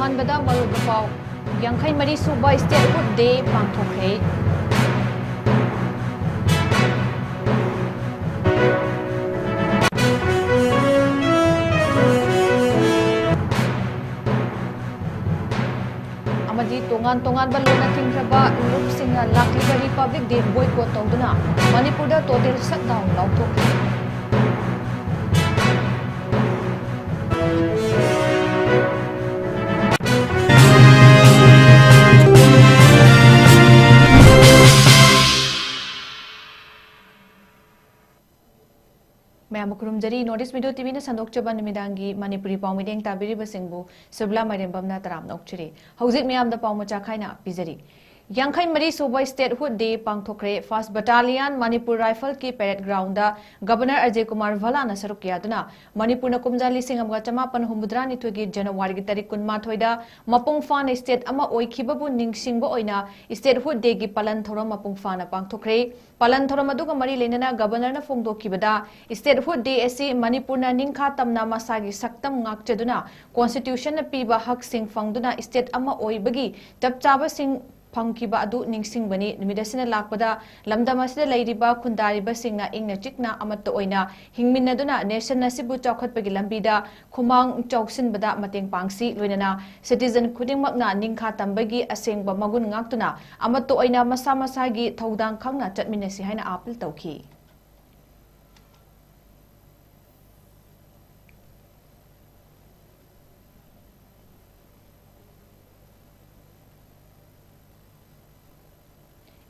ꯑꯍꯥꯟꯕꯗ ꯃꯔꯨꯞꯄꯥꯎ ꯌꯥꯡꯈꯩ ꯃꯔꯤ ꯁꯨꯕ ꯁ꯭ꯇꯦꯠꯍꯨꯗ ꯗꯦ ꯄꯥꯡꯊꯣꯛꯈ꯭ꯔꯦ꯫ ꯑꯃꯗꯤ ꯇꯣꯉꯥꯟꯕ ꯂꯣꯟꯅ ꯊꯤꯡꯈ꯭ꯔꯕ ꯂꯨꯞꯁꯤꯡꯅ ꯂꯥꯛꯂꯤꯕ ꯔꯤꯄꯕ꯭ꯂꯤꯛ ꯗꯦ ꯕꯣꯏꯀꯣꯠ ꯇꯧꯗꯨꯅ ꯃꯅꯤꯄꯨꯔꯗ ꯇꯣꯇꯦꯜ ꯁꯠꯗꯥꯎꯟ ꯂꯥꯎꯊꯣꯛꯈ꯭ꯔꯦ꯫ मैम खुरुमजरी नॉर्थ वीडियो टीवी संदोक्चब निमिदांगी मणिपुरी पाउ मिदेंग ताबिरिबसिंगबु सुबला मैरेंबमना तराम नौक्चरी हौजिक मयामदा पाउ मचा खाइना पिजरी यांखै मरी सुबा स्टेटहुड डे पांगथोखरे फर्स्ट बटालियन मणिपुर राइफल की parade ground governor Ajay Kumar भलाना सरुक यादुना मणिपुर कुमजा 1959 की जनवरी की तारीख 18 मपुंग फाना स्टेट अमा ओइखिबबु निंगसिंगबो ओइना स्टेटहुड डे की पालन थोरम मपुंग फाना पांगथोखरे पालन थोरम अदुगा मरी लेनना गवर्नर फोंदोखिबदा स्टेटहुड डे एसी मणिपुर निंखा तमना मसागी सक्तम ngakchaduna constitution na piba hak sing fangduna state ama oibagi tapchaba sing फंगखिबा अदु निंगसिंगबनी निमिदसिना लाकपदा लमदमसिदा लैरिबा खुंदारिबा सिंगना इंगना चिकना अमत्त ओइना हिंगमिनदुना नेशन नसिबु चौखटपगी लंबीदा खुमांग चौक्सिनबदा मतेंग पांगसी लोइनना सिटीजन खुदिंगमकना निंखा तंबगी असेंगबा मगुन ngakतुना अमत्त ओइना मसा मसागी थौदांग खंगना चटमिनसि हाइना अपील तौखि।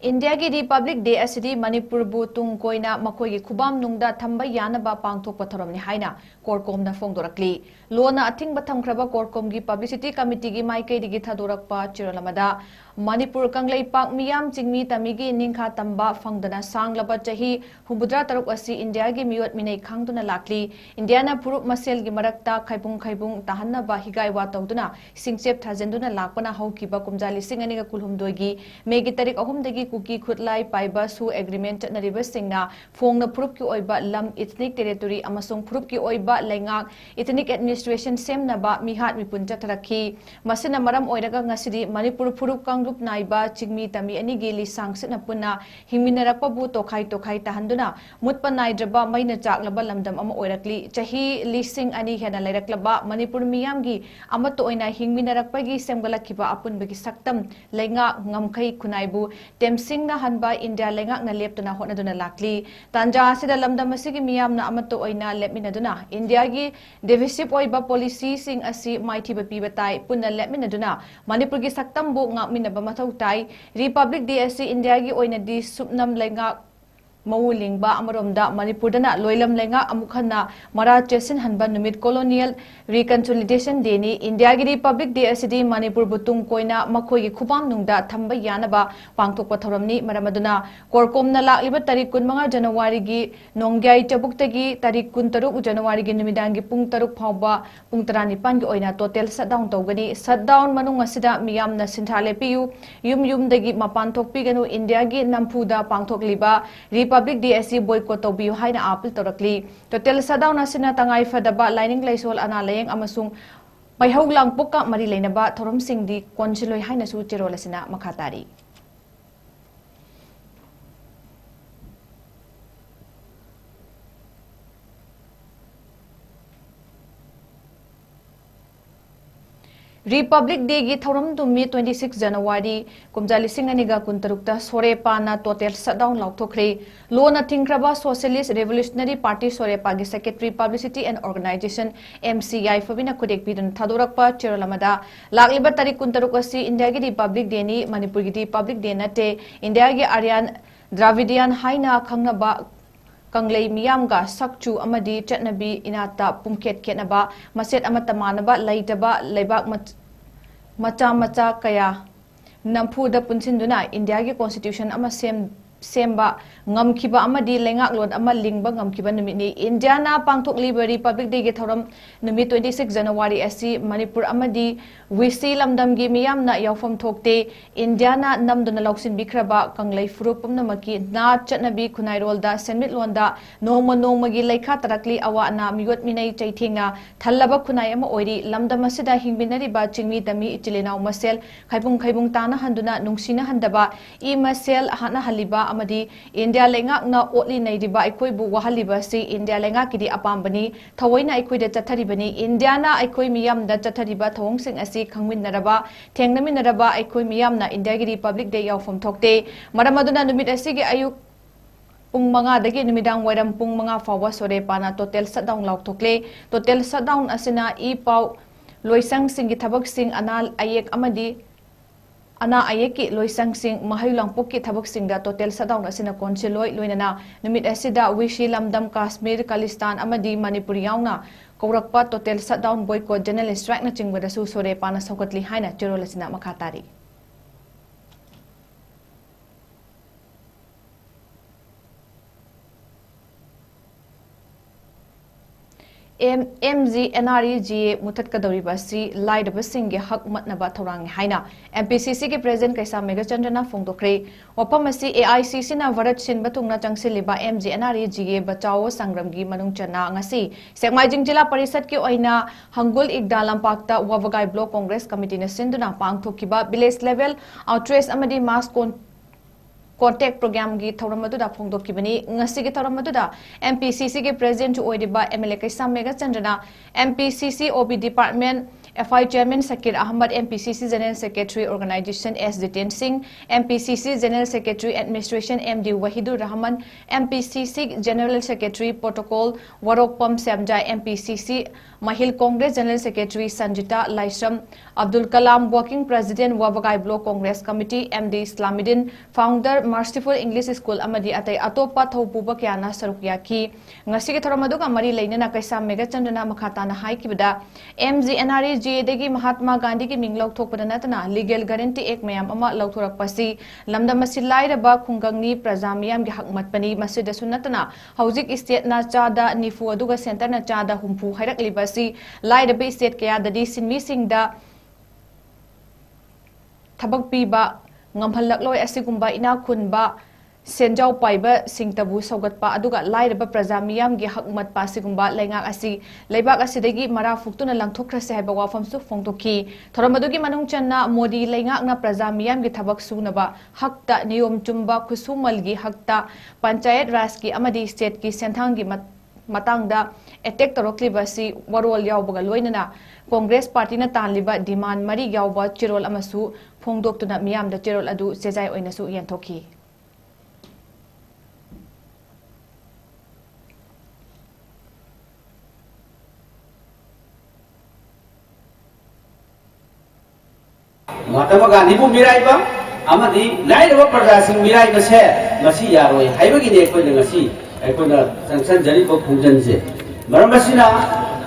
इंडिया की रिपब्लिक डे असदी मणिपुर बु तुंग कोइना मखोई खुबाम नुंगदा थंबा यानबा पांगथोक पथरमनि हाइना कोरकोमना फोंदोरकली लोना अथिंग बथमख्रबा कोरकोम की पब्लिसिटी कमिटी की माइकैदिगी थादोरकपा चिरलमदा मणिपुर कंगलैपाक मियाम चिंगमी तमिगी निंखा तंबा फंगदना सांगलबा चही 73 असि इंडिया की मियोट मिनै खांगदुना लाकली इंडियाना फुरुप मसेल की मरक्ता खैबुंग ताहन्नबा हिगाइवा तौदुना सिंगचेप थाजेंदुना लाकपना हौकिबा कुमजा 1992 की मे की तारीख 3 दगी कुकी खुदलाई पाइबा सु एग्रीमेंट चटनरिबा सिंगना फोंगना फुरुप की ओइबा लम इथनिक टेरिटोरी अमसुंग फुरुप की ओइबा लैंगाक इथनिक एडमिनिस्ट्रेशन सेमनबा मिहात मिपुन चटरखी मसिना मरम ओइरगा ngасidi मणिपुर फुरुप कांगरुप नाइबा चिंगमी तमी अनिगी लिसांग सिना पुना हिंगमिनरकपबु तोखाई ताहंदुना मुतपा नाइद्रबा मैना चाकलबा लमदम अमा ओइरकली चही लिसिंग अनि हेना लैरकलबा मणिपुर मियामगी अमत ओइना हिंगमिनरकपगी सेमगलखिबा अपुनबगी सक्तम लैंगा ngमखै खुनाइबु टेमसिंगना हनबा इंडिया लैंगाकना लेपतुना होनदुना लाकली तांजा असिदा लमदम असिगी मियामना अमत ओइना लेपमिनदुना इंडिया की डिविसिव ओइबा पॉलिसी सिंग असि माइथिबा पिबताई पुनना लेपमिनदुना मणिपुर की सक्तम बु ngakminaba mathau tai Republic day असि इंडिया की ओइनदी सुपनम लैंगा मऊलिंगबा अमरोमदा मणिपुरदना लोइलम लैंगा अमुखना मरा चेसिन हनबा नुमित कोलोनियल रिकन्सोलिडेशन डेनी इंडिया की रिपब्लिक डे असि मणिपुर बुतुंग कोइना मखोई खुबाम नुंगदा थंबा यानबा पांगथोकपा थौरमनी मरमदुना कोरकोमना लाक्लिबा तारीख 15 जनवरी की नोंग्याई चबुक्तगी तारीख 23 जनवरी की निमिदांगी पुंग 3 फावबा पुंग 19 की ओइना टोटल सटडाउन तौगनी सटडाउन मनुंग असिदा मियामना सिंथाले पियु युम मपान थोकपिगनु इंडिया की नंफुदा पांगथोकलिबा रिपब्लिक डे असि बॉयकॉट तौबियु हाइना अपील तौरकली टोटल सटडाउन असिना तंगाई फदबा लाइनिंग लाइसोल अना लयंग अमसुंग मैहौ लांगपोका मरी लेनबा थोरमसिंगदी कोनसिलोय हाइनासु चेरोल असिना मखातारी। रिपब्लिक डे की थौरम तुमी 26 जनवरी कुमजा 1963 सोरेपाना टोटल सटडाउन लाउथोखरे लोना थिंख्रबा सोशलिस्ट रेवोल्यूशनरी पार्टी सोरेपा की secretary publicity and organisation MCI फबिना खुदेक पिदन थादोरकपा चेरोलमदा लाक्लिबा तारीख 23 असि इंडिया की रिपब्लिक डे नि मणिपुर की रिपब्लिक डे नटे इंडिया की आर्यन द्राविडियन हाइना खंगनबा कंगलई मियामगा सक्चु अमदी चटनबी इनाता पुमखेत खेतनबा मसेट अमता मानबा लैतबा लेबाक मचा कया नंफुदा पुनसिंदुना इंडिया की कॉन्स्टिट्यूशन अमा same semba ngamkiba amadi lengak lon ama lingba ngamkiba numit ni India na pangthokliba Republic Day ge thoram numit 26 January asi Manipur amadi wisi lamdam gi miyam na yaufam thokte India na namduna lauksin bikraba kanglai furu pumna maki na chatnabi khunai rol da senmit londa nongma gi leikha tarakli awa na migot minai chaithinga thallaba khunai ama oiri lamdam asida hingbinari ba chingmi dami ichilenau masel khaibung tana handuna nungsina handaba I masel hana haliba amadi India lengak na otli naidiba aikoi bu wahaliba si India lengak kidi apambani thawoina aikoi da chatharibani India na aikoi miyam da chathariba thawong sing asi khangminnaraba thengnaminaraba aikoi miyam na India gi Republic Day yaufam thokte maramaduna numit asi gi ayuk pung manga dagi numidang wairam pung manga fawa SOREPA na total shutdown lauk thokle total shutdown asina I pau loisang singi thabak sing anal ayek amadi ana ayeki loisang sing mahayulang pukki thabak sing da total shutdown asina konseloi loinana numit asida wishi lamdam Kashmir Khalistan amadi Manipur yauna kourakpa total shutdown boycott general strike na chingwada su SOREPA na sokatli haina chirol asina makhatari MGNREGA mutat kadoriba si laidaba singe hak matnaba thorang haina MPCC ke president 𝐋𝐢𝐯𝐞 𝐍𝐞𝐰𝐬 fongdokre wapam asi AICC na varat sinba tungna changsiliba MGNREGA bachao sangramgi manung chana ngasi 𝐶𝐷 jila parisad ki oina hangul igda lampakta wawagai block congress committee na sinduna pangthokiba village level outreach amadi mass contact program gi thauramadu phongdokibani ngasi gi thauramadu MPCC ge president oidiba MLA 𝐋𝐢𝐯𝐞 MPCC OB department FI chairman Sakir Ahmad MPCC general secretary organization S Jiten Singh MPCC general secretary administration MD Wahidur Rahman MPCC general secretary protocol Warokpam Semjai MPCC Mahil Congress general secretary Sanjita Laisram Abdul Kalam working president Wabagai block congress committee MD Islamidin founder Merciful English School amadi atai atopa thaupuba kyana sarukyaki ngasi ge thoramadu ka mari leinana 𝐋𝐢𝐯𝐞 makhatana haikibada MGNREGA degi Mahatma Gandhi ki minglauk thokpada natana legal guarantee act mayam ama lauthorakpasi lamdam asi lairaba khungangni prajamiyam gi hakmatpani masida sunatana hauzik state na chada nifu aduga center na chada humpu hairakliba lairaba state kaya dadi sinmi singda thabak piba ngamhallakloi asigumba ina khunba senjau paiba singtabu saugatpa aduga lairaba prajamiyam gi hakmat pasigumba lengak asi leibak asidagi mara fuktuna langthokrase haiba wafam su phongtokhi thoramadugi manung channa modi lengak na prajamiyam gi thabak sunaba hakta niyom chumba khusumal gi hakta panchayat raj ki amadi state ki senthang gi matangda attack torokliba si warol yawbaga loinana Congress party na tanliba demand mari yawba chirol amasu phongdoktuna miyamda chirol adu sejai oinasu yanthokhi Mahatma Gandhi bu miraiba amadi lairaba praja sing miraiba se ngasi yaroi haibagi ne koi ngasi sansan jari ko khungjanse maramasina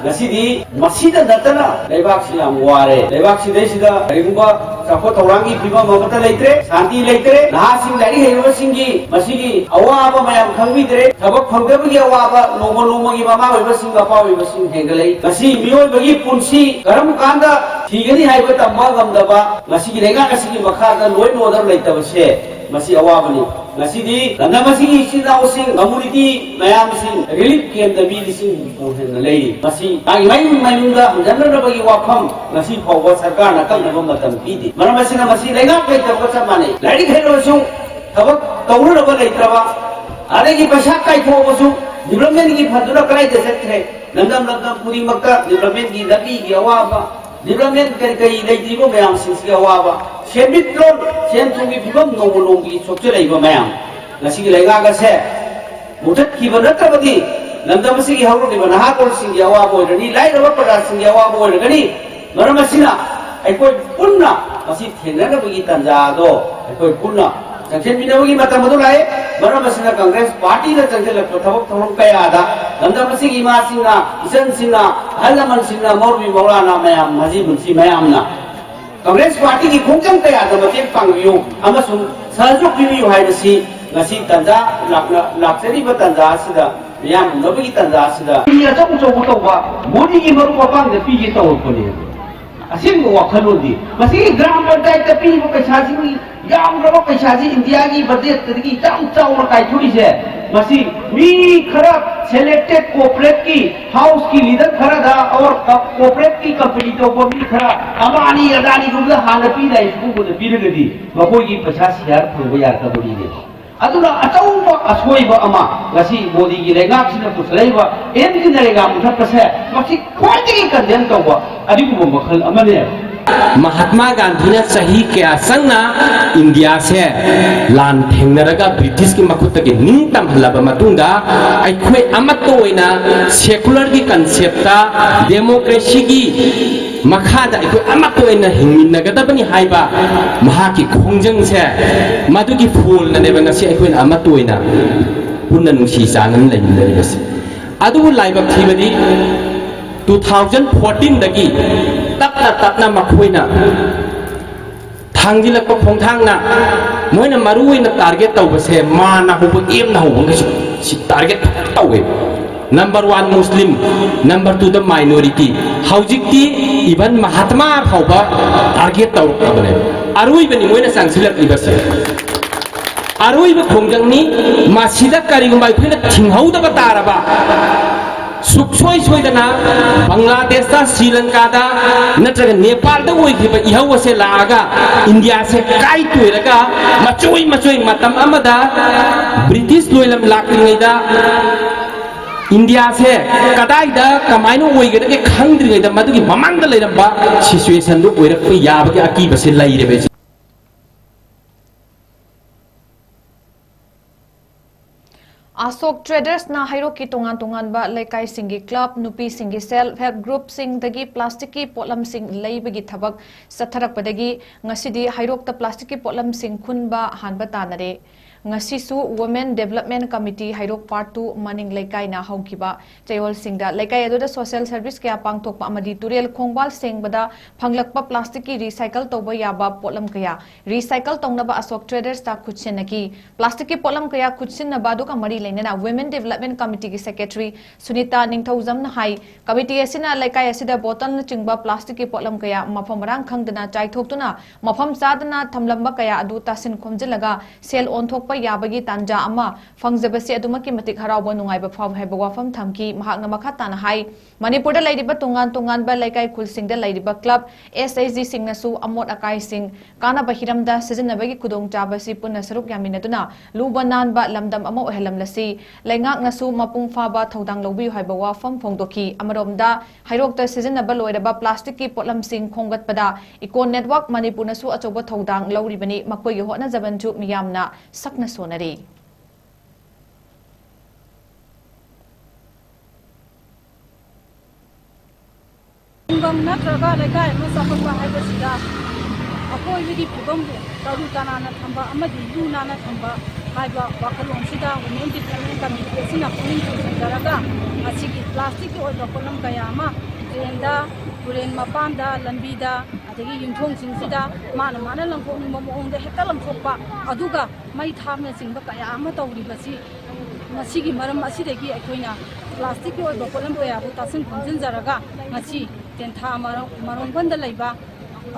ngasi di masida natana leibak siam ware leibak sidai sida haigumba sako taurangi piba mamata leitre shanti leitre naha sing lari haiba singi masigi awaba mayam khangmidre thabak phangdabagi awaba noma gi mama hoiba singa pawiba sing hengalei ngasi miyoi bagi punsi karam kanda thigani haiba tamma gamdaba ngasi lenga ngasi makhada loi order leitaba se ngasi awabani ngasi di landa masigi sida using community mayam sing relief camp da bi sing hengalei ngasi ai mai da janna bagi wafam ngasi phawa sarkar na kam na matam pidi maramasina masi lenga leitaba chamane ladi khelo su thabak tawru ba leitraba adegi pasha kai thobasu development gi phadura kai de sekre landam puri makka development gi dabi gi awaba development kai leitribo mayam sing awaba shemit lon shem thungi phibam nongolongi sokche leiba mayam ngasi gi lenga ga se mutat ki banatabadi landam sigi hawro gi bana kol sing awaba orani lai ro para sing awaba orani maramasina aikoi punna masi thenana bagi tanja do aikoi punna jangsen binawagi mata madu lai maramasina congress party na jangsen lakto thabak thorong kaya ada landam sigi ma singna isan singna halaman singna morbi maulana mayam maji munsi mayam na congress party ki khungkam kaya da mate pangyu amasung sajok biyu haibasi ngasi tanja lakjari ba tanja sida yang nobagi tanja sida ya chong chong to ba modi gi maru papang de pi gi to ko ni asim ko wakhalon di masi gram panchayat ta pi ko kaisa ji yang ro kaisa ji india gi budget gi tam chaw ma kai thuri se masi mi khara selected corporate ki house ki leader khara da aur corporate ki company to ko mi khara amani adani ko da hana pi dai ko ko pi re di ma ko gi 50 yar phang yar ka bodi ni aduna atau asoi ba ama ngasi modi gi rengak sina puslai ba MGNREGA muthat pa se masi khoi gi condemn to ba adi ko makhal amane Mahatma Gandhi ने सही क्या संगना India से लान थेंगनरगा British की मखुत के निंतम हलाबा मतुंगा अखोय अमत्तो ओइना secular की कंसेप्टा democracy की मखादा अखोय अमत्तो ओइना हिंगिनगदबनी हाइबा महा की खोंजंग से मदु की फूल ननेबा ngasi अखोय अमत्तो ओइना पुन्ना नुसी चानन लेमिनरिबसे अदु लाइबक थीबदी 2014 दगी तपना मखोइना थांगिलक खोंथांगना मोइना मरुइना टारगेट तौबसे माना होबो एमना होबो सि टारगेट तौवे number 1 Muslim number 2 the minority हौजिकती इवन महात्मा फाउबा टारगेट तौरबने अरुइबनि मोइना सांसिलक इबसे अरुइब खोंजंगनी मासिदा करिगुंबा इखोइना थिंहौदबा तारबा सुखसोई सोइदना बांग्लादेश श्रीलंका नत्रग नेपाल इहौ से लागा इंडिया से काई तुरगा मचोई मचोई मतम अमदा ब्रिटिश लोइलम लाक्रिङैदा इंडिया से कदाइदा कमाइनो ओइगदगे खंद्रिङैदा मदुगी ममांगदा लेरबा सिचुएशन दु ओइरक याबगे अकीबसे लैरेबे Asok Traders na hairo ki tongan ba laikai singi club nupi singi self help group sing dagi plastic ki potlam sing leibagi thabak satharak padagi ngasidi hairok ta plastic ki potlam sing khun ba hanba tanare ngasisu women development committee hairok part 2 maning laikai na hongkiba chayol singda laikai aduda social service kya pangthok pa amadi turel khongbal singbada phanglakpa plastic ki recycle toba yaba potlam kaya recycle tongnaba Asok Traders ta khutchenaki plastic ki potlam kaya khutchinna badu ka mari na women development committee ki secretary Sunita Ningthauzam na hai committee asina laikai asida bottle na chingba plastic ki potlam kaya mafam rang khangdana chaithoptuna mafam sadana thamlamba kaya adu tasin khomjilaga sel onthokpa yabagi tanja ama fangjabasi adumaki matik harauba nungaiba phaw haiba wafam thamki mahakna makha tana hai manipur da laidiba tungan ba laikai khulsing da laidiba club SAG singnasu amot akai sing kana bahiramda sizinabagi kudong chabasi punna saruk yaminaduna lubanan ba lamdam ama ohelam lasi laingak nasu mapung faba thodang lobi haiba wafam phongdoki amaromda hairokta sizinaba loiraba plastic ki potlam sing khongatpada econ network manipur nasu achoba thodang loribani makoi hotna jabanju miyamna sakna sonari Bang natraga lekai masakwa haibasida akoi widi pubambu taru tanana thamba amadi lunana thamba haiba wakalom sida women development committee sina puning daraga asigi plastic ki oiba kolam kayama trenda turen mapanda lambida adagi yumthong singsida mana langkong momongda hetalam thokpa aduga mai thamna singba kayama tawribasi masigi maram asidagi akoina plastic ki oiba kolam kaya bu tasin khunjin jaraga ngasi tentha marong banda laiba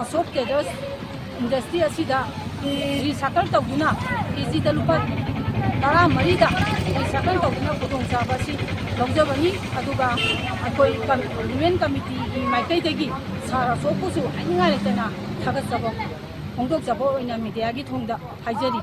Asok Traders industry asida recycle tawduna kg da lupa tara marida recycle tawduna khudong sabasi lawjabani aduga akoi women committee ki maikai dagi sara sokusu ainga retana thagat jabo hongdok jabo oina media gi thongda haijari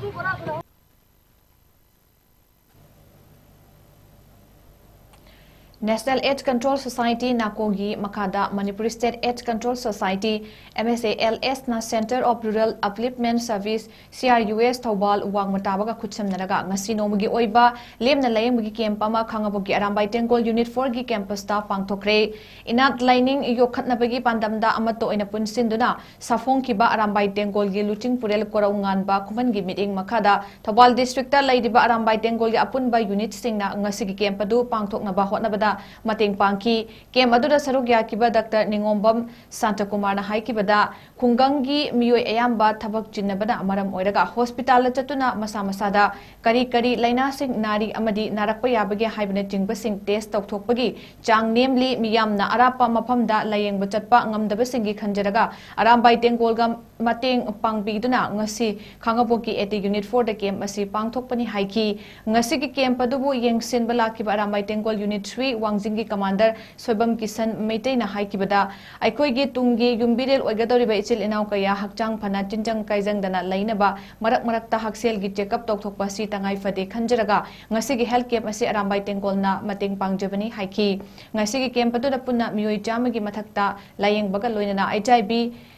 National AIDS Control Society Nakogi Makada Manipur State AIDS Control Society MSALS na Center of Rural Upliftment Service CRUS Thobal Wang Matabaga Khutsam Naraga ngasi nomagi oiba lemna layemgi camp ama khangabogi Arambai Tengol Unit 4 gi campus ta pangthokre inat lining yokhatnabagi pandamda amato ina punsinduna safong kiba Arambai Tengol gi luching purel koraungan ba khuman gi meeting makada Thobal district ta laidiba Arambai Tengol gi apunba unit singna ngasi gi camp adu pangthokna ba hotnabada mateng pangki kem aduda saruk yakiba Dr. Ningombam Santakumar na haikibada khungangi miyoi ayamba thabak chinnabada amaram oiraga hospital chatuna masa masada kari laina sing nari amadi narakpa yabage haibne chingba sing test tawthokpagi chang nemli miyamna arapa mafamda layengba chatpa ngamdaba singi khanjaraga arambai tengolga mateng pangbiduna ngasi khangaboki eti unit 4 da kem asi pangthokpani haiki ngasi ki kem padubu yengsin balaki arambai tengol unit 3 wangjingi commander soibam kisan meitei na haikibada aikoi gi tungi yumbirel oigadoriba ichil inau kaya hakchang phana chinjang kaijang dana lainaba marak ta haksel gi checkup tokthokpa si tangai fade khanjaraga ngasi gi health camp asi arambai tengol na mateng pangjabani haiki ngasi gi camp padu da punna mioi chamagi mathakta layeng baga loinana HIV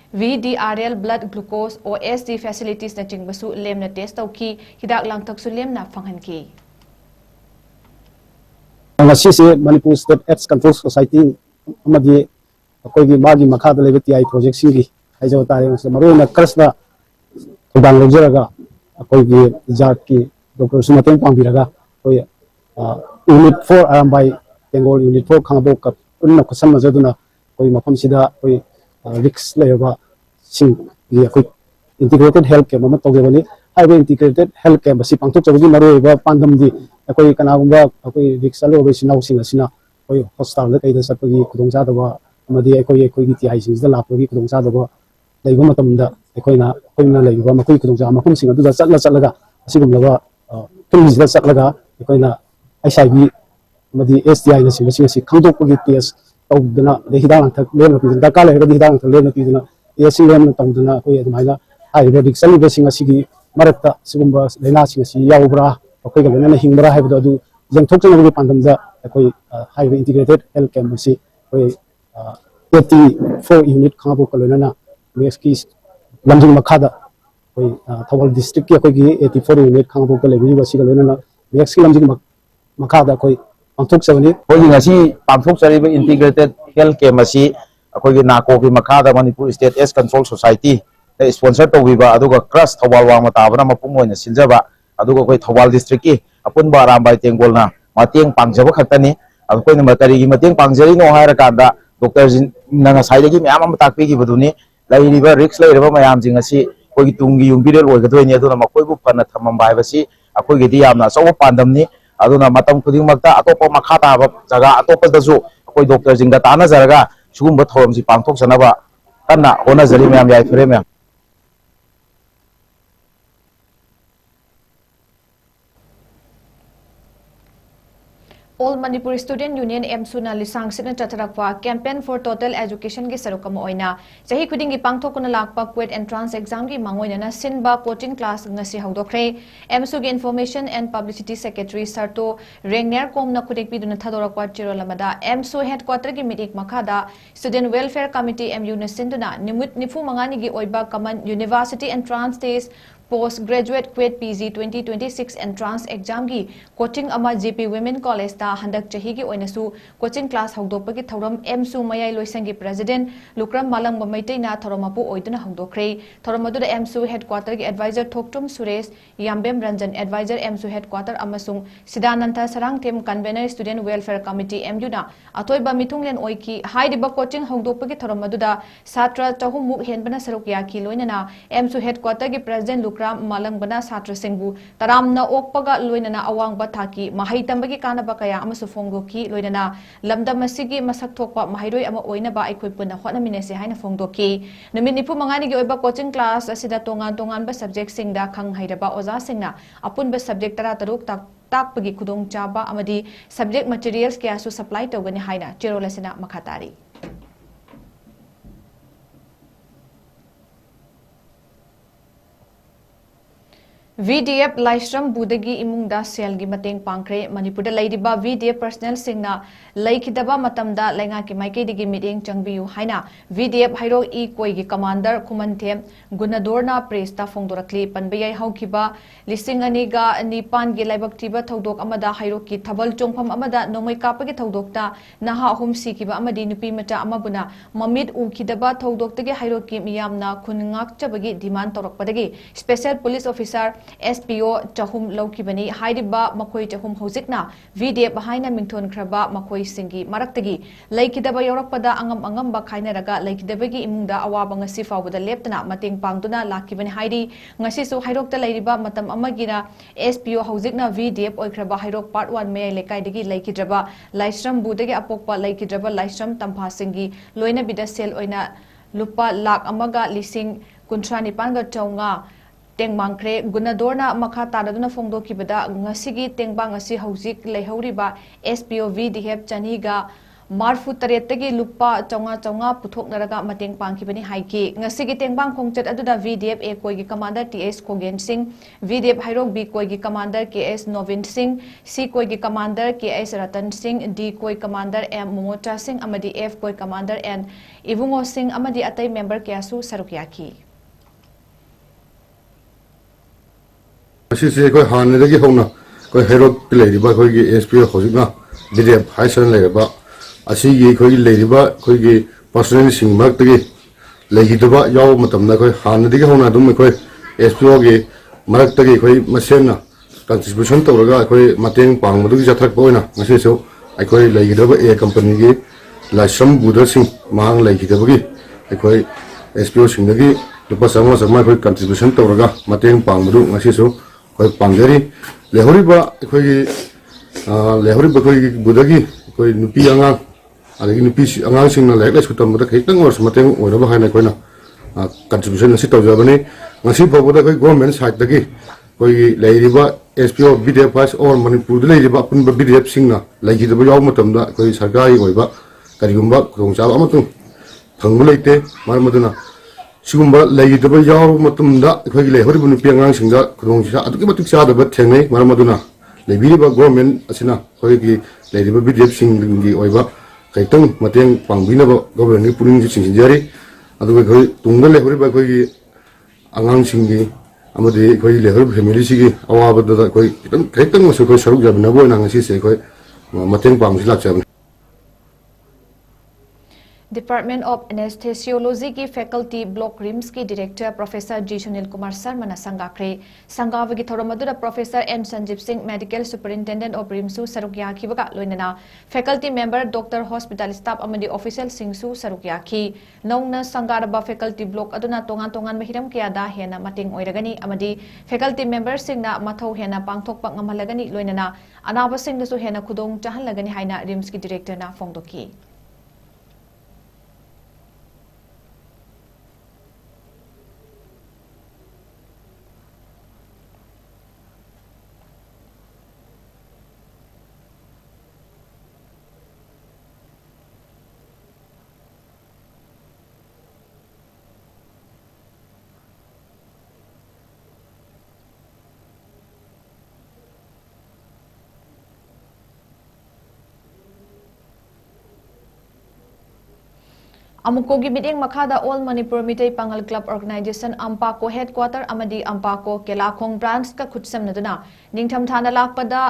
VDRL blood glucose OSD facilities na chingbasu lemna test tauki hidak langtak su lemna phanghanki ngasi se Manipur State AIDS Control Society amadi akoigi magi makhada lebe TI project singi haijo tare se maruna krasna thudang lojaraga akoigi jat ki doctor sumateng pangbiraga koi unit 4 arambai Bengal unit 4 khangbo ka unna khosam majaduna koi mafam sida koi risk leba sing ye koi integrated health care mama togebani haibe integrated health care basi pangthok chabugi maruiba pandam di akoi kanagumba akoi risk alo be sinau sing asina koi hospital da kaida sapagi khudongja daba amadi akoi gi ti hai sing da lapagi khudongja daba leiba matamda akoina leiba makoi khudongja mafam sing adu da chatlaga asigum laga tulis da chatlaga akoina HIV amadi STI na sing khangdokpagi test tawdana de hidang thak lemna pidana da kala hedi hidang thak lemna pidana yesi lemna tawdana akoi admaina haiba riksali be sing asigi marakta sigumba leina sing asi yaubra akoi ga lena hingbra haiba adu jang thokchana pandamda akoi haiba integrated health camp si akoi 84 unit khabo kalona meski lamjing makhada akoi thawal district ki akoi gi 84 unit khabo kalebi basi kalona meski lamjing makhada akoi pangthok sabani hoji ngasi pangthok chariba integrated health camp asi akoi nako ki makhada Manipur State AIDS Control Society sponsor to biba aduga crush thawal wa mata bana mapung oina sinjaba aduga koi thawal district ki apun ba arambai tengol na mateng pangjaba khaktani akoi na makari gi mateng pangjari no haira kanda doctor nanga saide gi myam am takpi gi baduni lairiba risk lairiba mayam jing asi koi tungi yumbirel oigadoi ni aduna makoi bu phana thamam bai basi akoi gi di yamna sawa pandamni aduna matam khuding makta atopa makhata ba jaga atopa dasu koi doctor jinga tana jaraga sugumba thorom si pangthok sanaba tanna hona jari myam yai fere myam All Manipur Student Union MSU na lisang sina chatarakwa campaign for total education gi sarukam oina chahi khuding gi pangthokuna lakpa QUET entrance exam gi mangoina na sinba coaching class ngasi haudokre MSU gi information and publicity secretary Sarto Rengner komna khudek biduna thadorakwa chirolamada MSU headquarter gi meeting makhada student welfare committee MU na sinduna nimut nifu mangani gi oiba common university entrance test postgraduate QUET PG 2026 entrance exam gi coaching ama GP Women College ta handak chahi gi oinasu coaching class haudopagi thoram MSU mayai loisangi president Lukram Malang Mamaitei na thoromapu oiduna haudokre thoramadu MSU headquarter gi advisor Thoktum Suresh Yambem Ranjan advisor MSU headquarter amasung Sidananta Sarangtem convener student welfare committee MU na atoiba mitunglen oiki haidiba coaching haudopagi thoramadu da satra chahumuk henbana saruk yaki loinana MSU headquarter gi president Lukram Malang bana satra singbu taramna okpaga loinana awang bathaki mahai tambagi kanaba kaya amasu fongdoki loinana lamdam asigi masak thokpa mahairoi ama oina ba aikoi puna hotnaminese haina fongdoki numit nipu mangani gi oiba coaching class asida tongan ba subject singda khang hairaba oza singna apun ba subject tara taruk takpagi khudong chaba amadi subject materials kya su supply togani haina cherolasina makhatari VDF Laishram Budagi Imungda Selgi Mateng Pankre Manipurda Ladiba VDF personnel singna Laikidaba Matamda Lenga ki Maike digi meeting Changbiu Haina VDF Hairo E Koi gi commander Kumanthem Gunadorna Presta Fongdorakli Panbayai Haukiba Listing Aniga Nipan gi Laibak Tiba Thodok Amada Hairo ki Thabal Chongpham Amada Nomai Kapagi Thodokta Naha Ahum Sikiba Amadi Nupi Mata Amabuna Mamid Ukidaba Thodok Tagi Hairo ki Miyamna Khungak Chabagi demand Torokpadagi Special Police Officer SPO chahum laukibani hairiba makoi chahum hojikna VDF haina mingthon khraba makoi singi maraktagi laikidaba yorakpada angam angamba khainaraga laikidabagi imungda awaba ngasi fawbada leptana mateng pangduna lakibani hairi ngasi su hairokta lairiba matam amagina SPO hojikna VDF oikraba hairok part 1 me lekaidagi laikidraba laisram budagi apokpa laikidraba laisram tampa singi loina bida sel oina lupa lak amaga lising kuntrani panga chaunga tengmangkre gunadorna makha taraduna fongdo kibada ngasigi tengbang asi hojik leihoriba SPO VDF chaniga marfu taretagi lupa chaunga puthoknaraga mateng pangkibani haiki ngasigi tengbang khongchat aduda VDF a koigi commander TS Kogen Singh VDF Hairok B koigi commander KS Novin Singh C koigi commander KS Ratan Singh D koi commander M Momocha Singh amadi F koi commander N Ivungo Singh amadi atai member kyasu sarukyaki Asi koi han lagi hona koi hero play ba koi gi SPO hojina VDF haisan le ba asi gi koi le ba koi gi personal sing mak tagi lagi to ba yaw matam na koi han lagi hona dum koi SPO gi marak tagi koi masen na contribution to raga koi mateng pang madu gi jathak boina ngasi so ai koi lagi to ba a company gi laisam budar sing mang lagi to ba gi koi SPO sing lagi lupa sama koi contribution to raga mateng pang madu ngasi so koi pangjari lehori ba koi budagi koi nupi angang adagi nupi angang sing na lek sutam da kai tang ors mateng ora ba haina koi na contribution si to jabani ngasi boboda koi government side dagi koi leiri ba SPO BDF pass or manipur leiri ba pun ba BDF sing na lagi da ba yaw matam da koi sargai oi ba karigumba khong cha amatung thangbu leite mar maduna sigumba lagi da ba yaw matum da koi lehori bu nupi angang sing da khong cha aduki batuk cha da ba thengai mar maduna leiri ba government asina koi gi leiri ba BDF sing gi oi ba kaitang mateng pangbina ba government ni puning sing jari adu koi tunggal le hori ba koi angang sing gi amade koi le hori family sigi awa ba da koi kaitang masu koi saruk jab na bo na ngasi se koi mateng pang silak jab Department of Anesthesiology की Faculty Block RIMS की Director Professor 𝐍𝐞𝐰𝐬 Sharma संगाख्रे संगावगी थोरमदुदा Professor M Sanjeev Singh Medical Superintendent of RIMS सरुक्याखिबगा लोइनना Faculty Member Doctor Hospital Staff अमदी Official सिंगसु सरुक्याखि नौना संगारबा Faculty Block अदुना तोंगान तोंगान महिरम कियादा हेना मतेंग ओइरगनी अमदी Faculty Member सिंगना मथौ हेना पांगथोकपा ngमहलगनी लोइनना अनाबा सिंगदसु हेना खुदोंग चाहनलगनी हाइना RIMS की Director ना फोंगदोकी अमुकोगी meeting मखादा all Manipur Meitei Pangal club organisation Ampako headquarter अमदी Ampako Kelakhong branch का खुदसमनदुना निंगथम थाना लाकपदा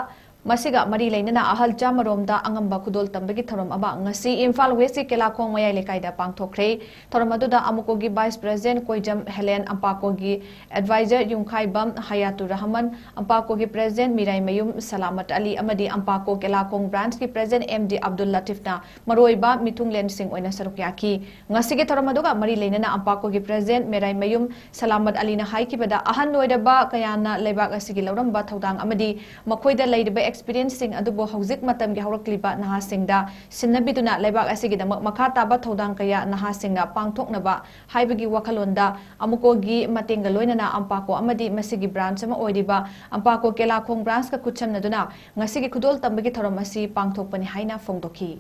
मसिगा मरी लेनना अहल चामरोमदा अंगंबा खुदोल तंबगी थरम अबा ngasi इम्फाल वेस्ट केलाखोंग मयाई लेकाइदा पांगथोखरे थरम अदुदा अमुकोगी वाइस प्रेसिडेंट कोइजम हेलेन अंपाकोगी एडवाइजर यूंखाइबम हयातु रहमान अंपाकोगी प्रेसिडेंट मिराई मयूम सलामत अली अमदी अंपाको केलाखोंग ब्रांच की प्रेसिडेंट एमडी अब्दुल लतीफना मरोइबा मिथुंगलेन सिंह ओइना सरुक्याकी ngasi के थरम अदुगा मरी लेनना अंपाकोगी प्रेसिडेंट मिराई मयूम सलामत अली ना हाइकिबदा अहन ओइदबा कयाना लेबाक असिगी लौरंबा थौदांग अमदी मखोइदा लेइदबा एक्सपीरियंस सिंह अदुबो हौजिक मतम गे हौरक्लिबा नहा सिंहदा सिन्नबिदुना लेबाक असिगिदमक मखा ताबा थौदांग कया नहा सिंहना पांगथोकनबा हाइबगी वखलोंदा अमुकोगी मतेंगा लोइनना अंपाको अमदी मसिगी ब्रांच अमा ओइदिबा अंपाको केलाखोंग ब्रांच का खुदसमनदुना ngasiगी खुदोल तंबगी थरम असि पांगथोकपनि हाइना फोंगदोखि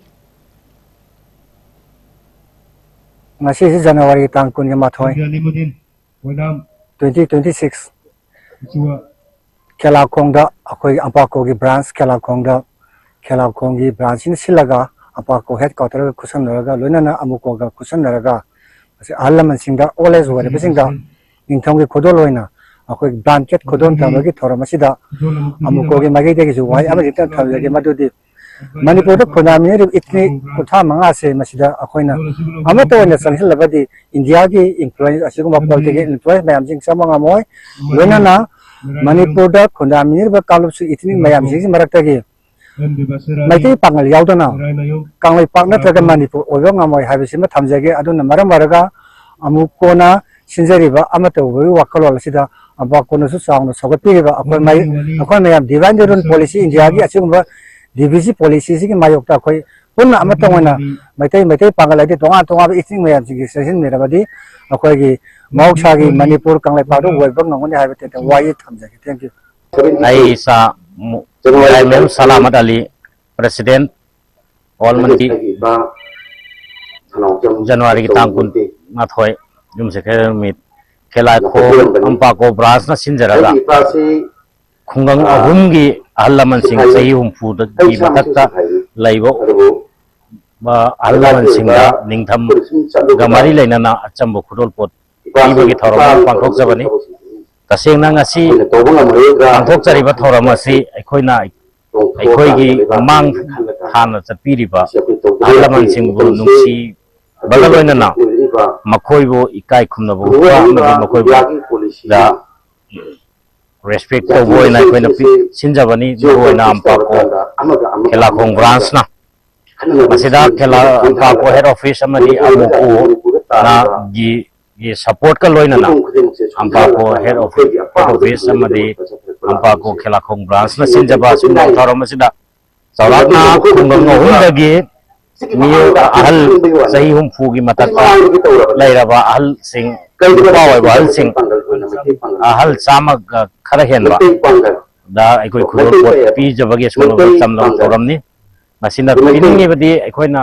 ngasi January tang 2026 केलाखोंग दा अखोई अंपाको की ब्रांच केलाखोंग की ब्रांच इन सिलगा अंपाको हेडक्वार्टर खुसनरगा लोइनना अमुको गा खुसनरगा असे आलमन सिंगा ऑलवेज वरे बिसिंगा निंथोंग की खुदो लोइना अखोई ब्लैंकेट खुदोन तमगी थोरमसिदा अमुको की मगे देगी जुवाई अमदि त थलगे मदुदि मणिपुर खुनामी इतनी कुथा मंगा से मसिदा अखोइना अमतो ने संहिलबदी इंडिया की इंफ्लुएंस असिगुम पॉलिटिकल इंफ्लुएंस मैम जिंग समंगा मोय लोइनना मणिपुर दा खुंदा मिनिर बा कालुप सु इतनी मयाम जिग मरकता गे मैते पांगल यावदना कांगलै पाक नत्रगा मणिपुर ओबो ngamoi हाइबसिम थामजागे अदुना मरम मरगा अमुक कोना सिंजरिबा अमतो बै वाखलोल सिदा अबा कोनसु साउंड सगपिरिबा अखोय मयाम डिवाइन रुल पॉलिसी इंडिया गी असिगुंबा डीबीसी पॉलिसी सिगी मायोक्ता अखोय पुन्ना अमतोंगना मैते पांगल आदि तोंगा तोंगा इतनी मयाम जिग सेशन मेराबदी अखोय गी मौसागी मणिपुर कांगलै पादो वेबक नंगोनि हाइबते वाई थामजागे थैंक यू आई सा मैम सलामत अली प्रेसिडेंट ऑल मंटी जनवरी की तांग कुन माथोय जुम से खेमित खेला खो अंपा को ब्रास ना सिंजरगा खुंगंग अहुमगी अहलमन सिंह सही हुमफु की मथक्ता लैबो बा अहलमन सिंह निंगथम गमारी लेना अचंबो खुदोल पोत इबगी थौरम पांथोक जबनी तसेंगना ngasi पांथोक जरिबा थौरम असि अखोयना अखोयगी मांग थाना चपीरिबा अहलमन सिंह बु नुंसी बगलोइना मखोइबो इकाई खुमनबो मखोइबो दा रेस्पेक्ट तो बोइना अखोयना सिनजबनी बोइना अम्पाको खेलाखोंग ब्रांच ना मसिदा खेला अम्पाको हेड ऑफिस अमदी अमुको ना ये सपोर्ट का लोइना ना अम्पाको हेड ऑफिस अमदी अम्पाको खेलाखोंग ब्रांच ना सिनजबा सुना थौरम मसिदा चौराकना खुंगंग अहुमदगी मियो अहल सही हुमफुगी मथक्ता लैरबा अहल सिंह पावैबा अहल सिंह अहल चामक खरा हेनबा दा अखोय खुदोल पोत पीजबगे सुनो तमलम थौरमनी मसिना पिनिंगेबदी अखोयना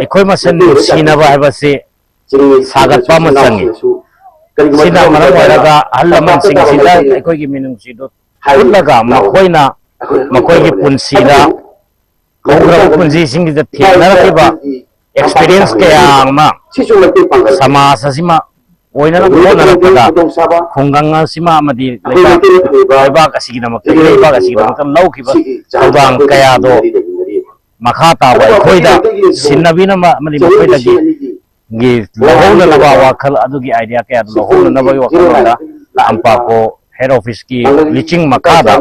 अखोय मसन सीनाबा हाइबसे सागतपा मचंगी सिना मरम वरगा अहल मन सिंह सिदा अखोयगी मिनुंगसिदो हुलगा मखोयना मखोयगी पुनसीदा पुंजी सिंह थेनरबा एक्सपीरियंस कयामा समाज असिमा ओइना होनरपदा खुंगंग असिमा अमदी लेबाक असिगिदमक लेबाक असिगिदमक लौखिबा थौदांग कयादो मखा ताबा खोइदा सिन्नबिना अमदी मखोइदगी गी लहोना लबा वाखल अदुगी आइडिया कया लहोना नबगी वाखल अम्पाको हेड ऑफिस की लीचिंग मकादा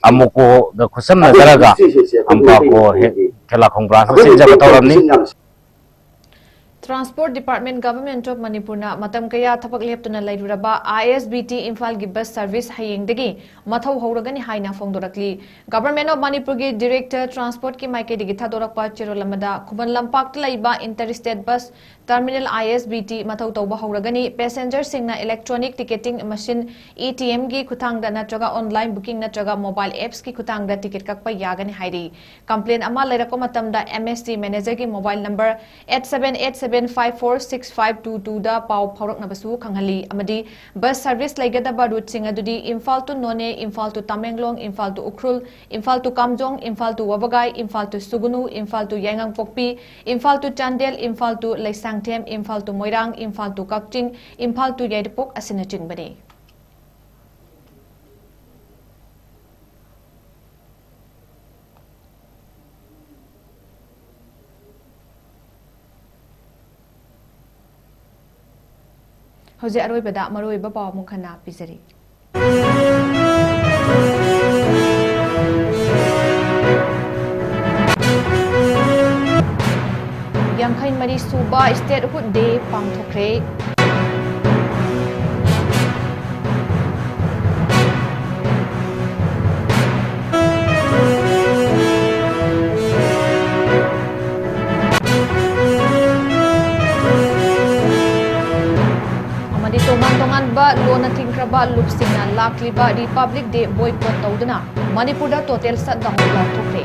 अमुको द खुसम नजरगा अम्पाको खेलाखोंग ब्रांच से जब तौरमनी transport department government of Manipur मतम कया थपक लेप्तुना लैरुरबा ISBT इम्फाल की बस सर्विस हयेंगदगी मथौ हौरगनी हाइना फोंदोरकली गवर्नमेंट ऑफ मणिपुर की डायरेक्टर ट्रांसपोर्ट की माइकेदगी थादोरकपा चेरोलमदा खुबन लंपाक लैबा इंटरस्टेट बस टर्मिनल ISBT मथौ तौबा हौरगनी पैसेंजर सिंगना इलेक्ट्रॉनिक टिकेटिंग मशीन ETM की खुथांगदा नत्रगा ऑनलाइन बुकिंग नत्रगा मोबाइल एप्स की खुथांगदा टिकेट कक्पा यागनी हाइरी कंप्लेन अमा लैरको मतमदा MST मैनेजर की मोबाइल नंबर 8787546522 दा पाव फौरकनबसु खंगली अमदी बस सर्विस लैगदबा रूट सिंग अदुदी Imphal to Noney Imphal to Tamenglong Imphal to Ukhrul Imphal to Kamjong Imphal to Wabagai Imphal to Sugnu Imphal to Yaingangpokpi Imphal to Chandel Imphal to Leisangthem Imphal to Moirang Imphal to Kakching Imphal to याइदपोक असिनचिंगबनी हौजे अरोइबदा मरोइबा पाव मुखना पिजरी यांखै मरी सुबा स्टेटहुड डे पांथोखरे लोना थिंख्रबा लुपसिंगना लाखलिबा रिपब्लिक डे बॉयकॉट तौदना मणिपुर टोटल शटडाउन लाथोखरे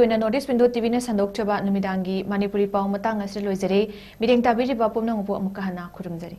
नॉर्थ विंडो टीवी ने संदोक्चबा नुमिदांगी मणिपुरी पाव मतंग असि लोइजरे मिरेंग ताबिरिबा पुमनंगबो अमुका हना खुरुमजरी।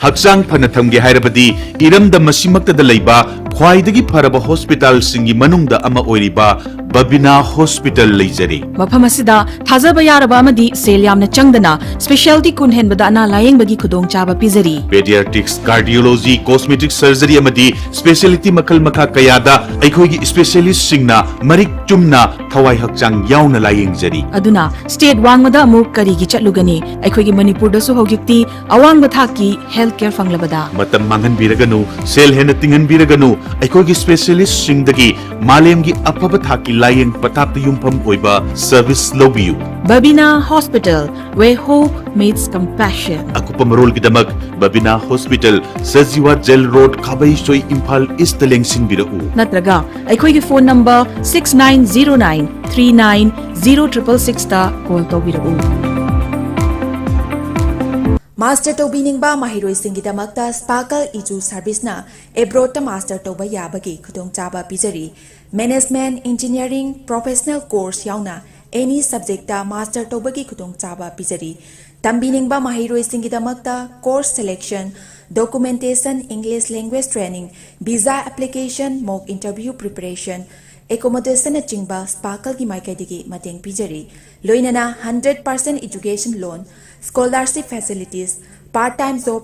Hakchang phana thamge hairabadi iramda masimakta leiba khwaidagi pharaba hospital singi manungda ama oiriba Babina Hospital leijari. Mafam asida thajaba yaraba amadi sel yamna changdana specialty kun henbada ana layeng khudong chaba pizari. Pediatrics, cardiology, cosmetic surgery amadi specialty makal makha kayada aikhoigi specialist singna marik chumna thawai hakchang yauna layeng jari. Aduna state wangmada amuk karigi chatlugani aikhoigi manipur da su hojikti awang bathaki healthcare fanglabada. Matam mangan biraganu sel hena tingan biraganu aikhoigi specialist singdagi malemgi apaba thaki layeng patap yumpham oiba service lobiu. Babina Hospital, where hope meets compassion. Akupa marol gidamak Babina Hospital, Sajiwa Jail Road, Kabay Soy Impal East Lengsing Birau. Natraga, aikhoigi phone number 6909 390666 ta call to birau. Master Tobiningba Mahiroi Singidamakta Sparkle Iju Service na Ebrota Master Toba Yabagi Kudong Chaba Pizari Management Engineering Professional Course Yauna any subject ta Master Tobagi Kudong Chaba Pizari Tambiningba Mahiroi Singidamakta Course Selection Documentation English Language Training Visa Application Mock Interview Preparation Accommodation Chingba Sparkle Ki Maikaidigi Mateng Pizari Loinana 100% Education Loan Scholarship Facilities Part-time job